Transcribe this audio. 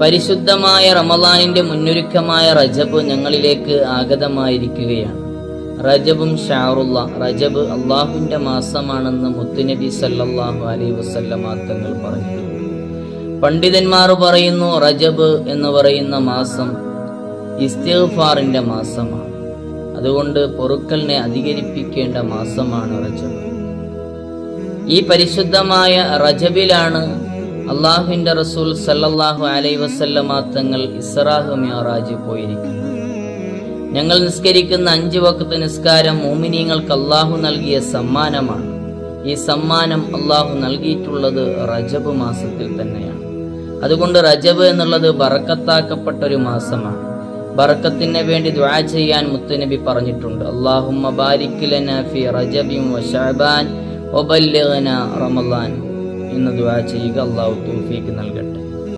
പരിശുദ്ധമായ റമളാനിന്റെ മുന്നൊരുക്കമായ റജബ് ഞങ്ങളിലേക്ക് ആഗതമായിരിക്കുകയാണ്. റജബും ഷഹറുള്ള, റജബ് അള്ളാഹുവിന്റെ മാസമാണെന്ന് മുത്തുനബി സല്ലല്ലാഹു അലൈഹി വസല്ലമ തങ്ങൾ പറഞ്ഞു. പണ്ഡിതന്മാർ പറയുന്നു, റജബ് എന്ന് പറയുന്ന മാസം ഇസ്തിഗ്ഫാറിന്റെ മാസമാണ്. അതുകൊണ്ട് പൊറുക്കലിനെ അധികരിപ്പിക്കേണ്ട മാസമാണ് റജബ്. ഈ പരിശുദ്ധമായ റജബിലാണ് അള്ളാഹുവിന്റെ റസൂൽ സല്ലല്ലാഹു അലൈഹി വസല്ലമ തങ്ങൾ ഇസ്റാഹ് മിഅ്റാജ് പോയിരിക്കുന്നത്. ഞങ്ങൾ നിസ്കരിക്കുന്ന 5 വഖ്ത് നിസ്കാരം മുഅ്മിനീങ്ങൾക്ക് അള്ളാഹു നൽകിയ സമ്മാനമാണ്. ഈ സമ്മാനം അള്ളാഹു നൽകിയിട്ടുള്ളത് റജബ് മാസത്തിൽ തന്നെയാണ്. അതുകൊണ്ട് റജബ് എന്നുള്ളത് ബറക്കത്താക്കപ്പെട്ട ഒരു മാസമാണ്. ബറക്കത്തിന് വേണ്ടി ദുആ ചെയ്യാൻ മുത്തുനബി പറഞ്ഞിട്ടുണ്ട്. അല്ലാഹുമ്മ ബാരിക് ലനാ ഫീ റജബിൻ വ ശഅബാൻ വബല്ലിഗ്നാ റമളാൻ എന്ന് ദുആ ചെയ്യുക. അല്ലാഹു തൗഫീഖ് നൽകട്ടെ.